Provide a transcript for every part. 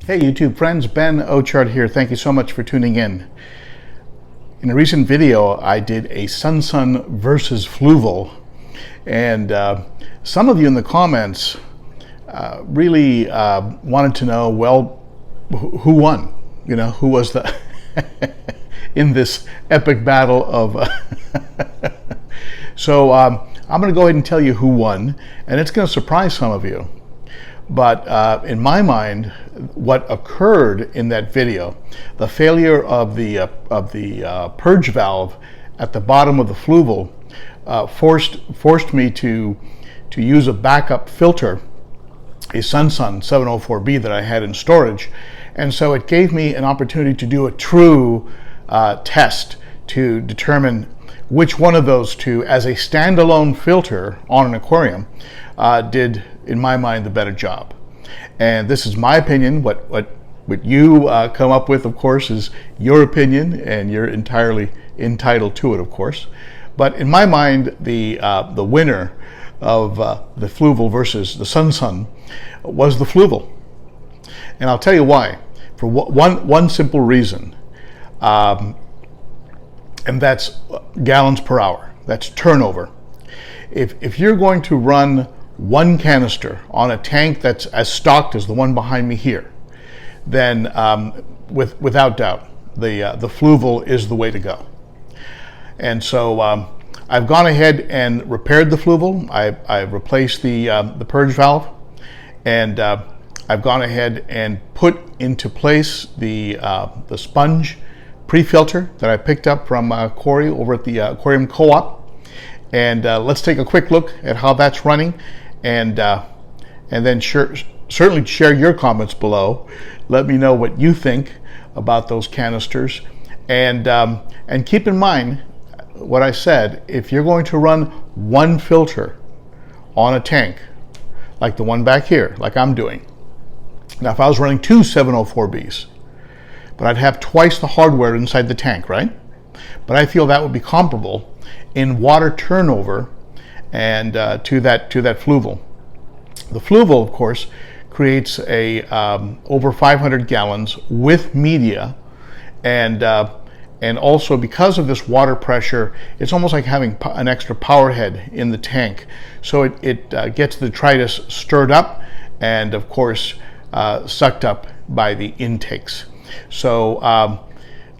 Hey YouTube friends, Ben Ochart here. Thank you so much for tuning in. In a recent video, I did a SunSun versus Fluval, and some of you in the comments really wanted to know, well, who won? You know, who was the in this epic battle of So I'm going to go ahead and tell you who won, and it's going to surprise some of you. But in my mind, what occurred in that video, the failure of the purge valve at the bottom of the Fluval forced me to use a backup filter, a SunSun 704B that I had in storage, and so it gave me an opportunity to do a true test to determine which one of those two, as a standalone filter on an aquarium, did, in my mind, the better job. And this is my opinion. What you come up with, of course, is your opinion, and you're entirely entitled to it, of course. But in my mind, the winner of the Fluval versus the SunSun was the Fluval. And I'll tell you why. For one simple reason. And that's gallons per hour. That's turnover. If you're going to run one canister on a tank that's as stocked as the one behind me here, then without doubt, the Fluval is the way to go. And so I've gone ahead and repaired the Fluval. I've replaced the purge valve, and I've gone ahead and put into place the sponge pre-filter that I picked up from Corey over at the Aquarium Co-Op. And let's take a quick look at how that's running, and then certainly share your comments below. Let me know what you think about those canisters, and keep in mind what I said. If you're going to run one filter on a tank, like the one back here, like I'm doing. Now, if I was running two 704Bs, but I'd have twice the hardware inside the tank, right? But I feel that would be comparable in water turnover and to that Fluval. The Fluval, of course, creates a over 500 gallons with media, and also because of this water pressure, it's almost like having an extra power head in the tank. So it gets the detritus stirred up and, of course, sucked up by the intakes. So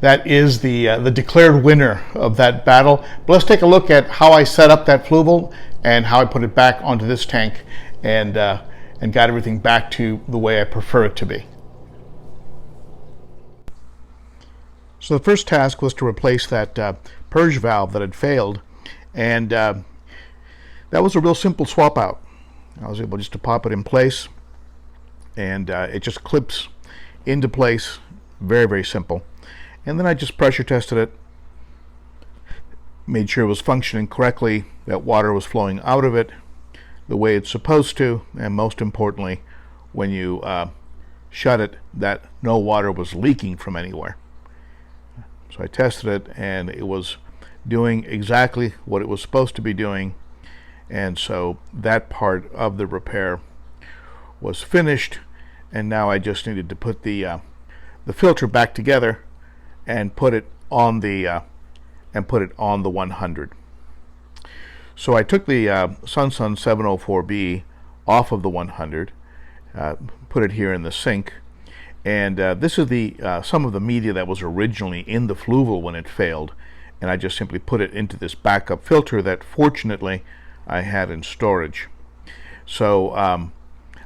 that is the declared winner of that battle. But let's take a look at how I set up that Fluval and how I put it back onto this tank, and got everything back to the way I prefer it to be. So the first task was to replace that purge valve that had failed, and that was a real simple swap out. I was able just to pop it in place, and it just clips into place. Very, very simple. And then I just pressure tested it, made sure it was functioning correctly, that water was flowing out of it the way it's supposed to, and most importantly, when you shut it, that no water was leaking from anywhere. So I tested it, and it was doing exactly what it was supposed to be doing, and so that part of the repair was finished, and now I just needed to put the filter back together and put it on the 100. So I took the SunSun 704B off of the 100, put it here in the sink, and this is some of the media that was originally in the Fluval when it failed, and I just simply put it into this backup filter that fortunately I had in storage. So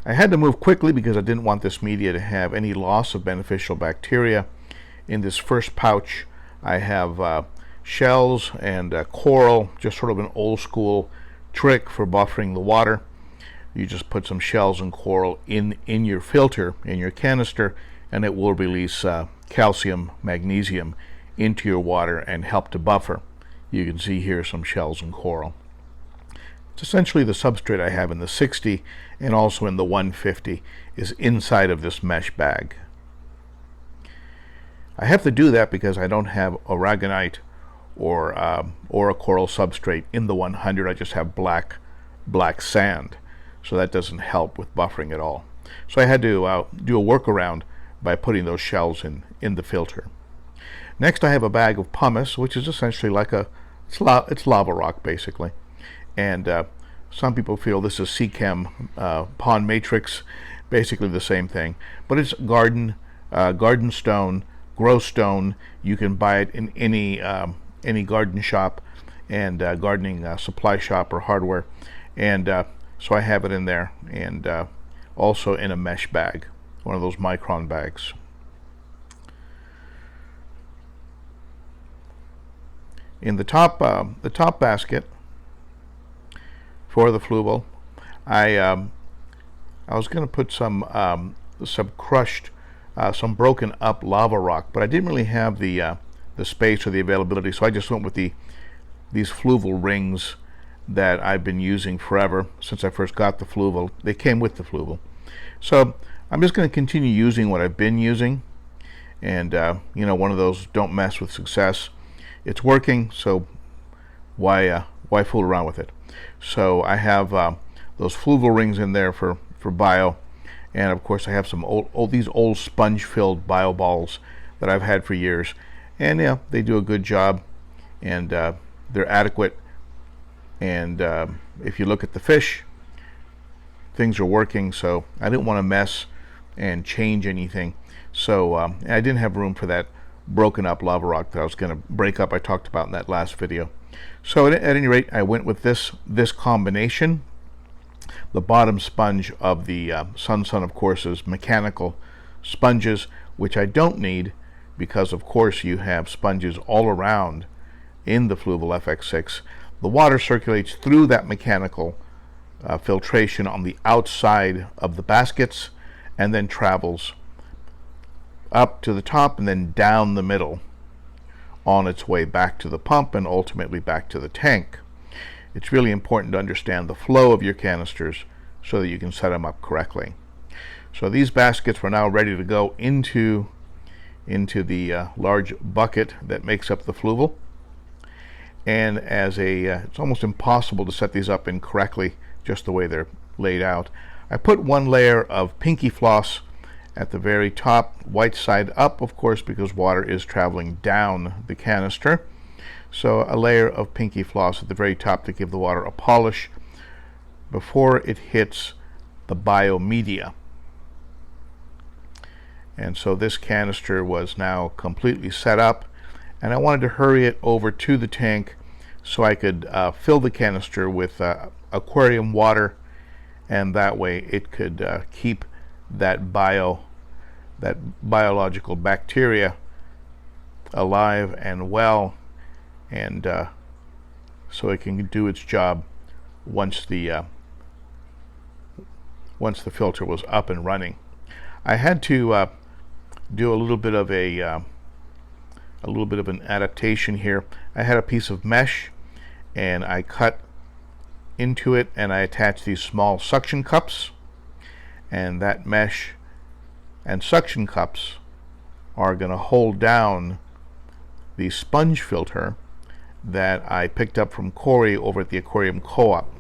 I had to move quickly because I didn't want this media to have any loss of beneficial bacteria. In this first pouch, I have shells and coral, just sort of an old school trick for buffering the water. You just put some shells and coral in your filter, in your canister, and it will release calcium, magnesium into your water and help to buffer. You can see here some shells and coral. It's essentially the substrate I have in the 60 and also in the 150 is inside of this mesh bag. I have to do that because I don't have aragonite or a coral substrate in the 100. I just have black sand, so that doesn't help with buffering at all. So I had to do a workaround by putting those shells in the filter. Next, I have a bag of pumice, which is essentially like it's lava rock basically, and some people feel this is Seachem pond matrix, basically the same thing, but it's garden stone, grow stone. You can buy it in any garden shop and gardening supply shop or hardware, and so I have it in there, and also in a mesh bag, one of those micron bags. In the top basket for the Fluval, I was going to put some crushed, some broken up lava rock, but I didn't really have the space or the availability, so I just went with these Fluval rings that I've been using forever since I first got the Fluval. They came with the Fluval, so I'm just going to continue using what I've been using, and you know, one of those don't mess with success. It's working, so why fool around with it? So I have those Fluval rings in there for bio, and of course I have some these old sponge-filled bio balls that I've had for years, and yeah, they do a good job, and they're adequate. And if you look at the fish, things are working, so I didn't want to mess and change anything. So I didn't have room for that broken up lava rock that I was going to break up, I talked about in that last video. So at any rate, I went with this combination. The bottom sponge of the SunSun, of course, is mechanical sponges, which I don't need because, of course, you have sponges all around in the Fluval FX6. The water circulates through that mechanical filtration on the outside of the baskets and then travels up to the top and then down the middle on its way back to the pump and ultimately back to the tank. It's really important to understand the flow of your canisters so that you can set them up correctly. So these baskets were now ready to go into the large bucket that makes up the Fluval. And as it's almost impossible to set these up incorrectly just the way they're laid out, I put one layer of pinky floss at the very top, white side up, of course, because water is traveling down the canister. So a layer of pinky floss at the very top to give the water a polish before it hits the biomedia. And so this canister was now completely set up, and I wanted to hurry it over to the tank so I could fill the canister with aquarium water, and that way it could keep that biological bacteria alive and well, and so it can do its job once the filter was up and running. I had to do a little bit of an adaptation here. I had a piece of mesh, and I cut into it, and I attached these small suction cups, and that mesh and suction cups are going to hold down the sponge filter that I picked up from Corey over at the Aquarium Co-Op.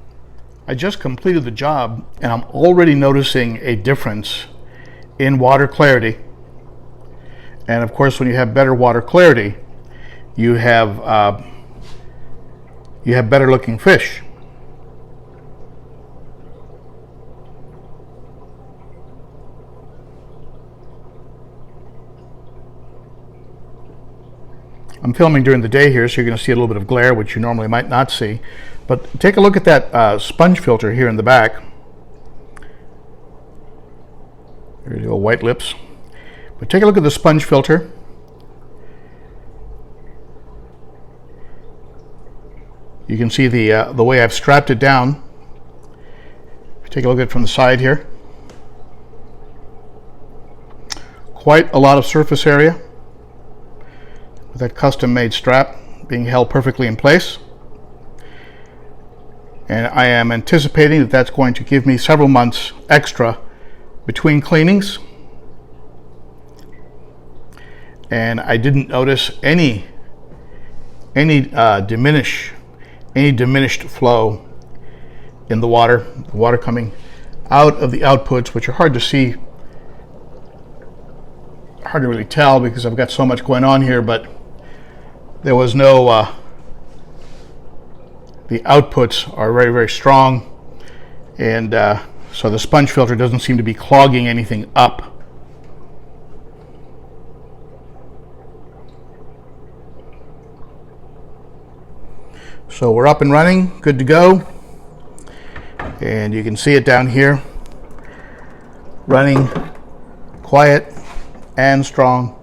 I just completed the job, and I'm already noticing a difference in water clarity. And of course, when you have better water clarity, you have better looking fish. I'm filming during the day here, so you're going to see a little bit of glare, which you normally might not see. But take a look at that sponge filter here in the back. There's your white lips. But take a look at the sponge filter. You can see the way I've strapped it down. If you take a look at it from the side here, quite a lot of surface area with that custom-made strap being held perfectly in place. And I am anticipating that that's going to give me several months extra between cleanings. And I didn't notice any diminished flow in the water coming out of the outputs, which are hard to see hard to really tell because I've got so much going on here, but there was no, the outputs are very, very strong, and so the sponge filter doesn't seem to be clogging anything up. So we're up and running, good to go, and you can see it down here, running quiet and strong,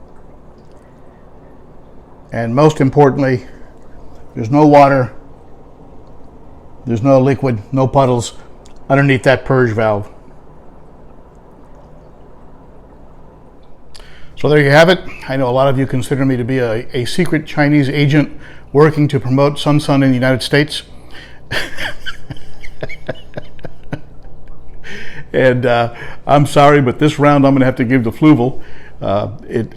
and most importantly, there's no water, there's no liquid, no puddles underneath that purge valve. So there you have it. I know a lot of you consider me to be a secret Chinese agent working to promote SunSun in the United States. And I'm sorry, but this round I'm going to have to give to Fluval. It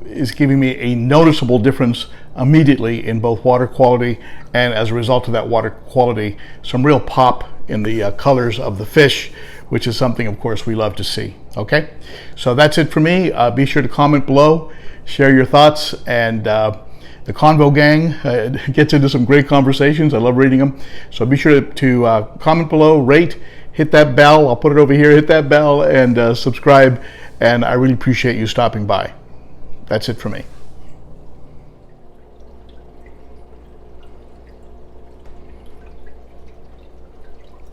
is giving me a noticeable difference immediately in both water quality, and as a result of that water quality, some real pop in the colors of the fish, which is something, of course, we love to see. Okay, so that's it for me. Be sure to comment below, share your thoughts, and the Convo gang gets into some great conversations. I love reading them. So be sure to comment below, rate, hit that bell. I'll put it over here. Hit that bell and subscribe. And I really appreciate you stopping by. That's it for me.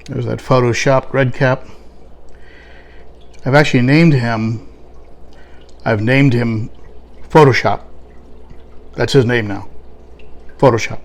There's that photoshopped red cap. I've actually named him. I've named him Photoshop. That's his name now. Photoshop.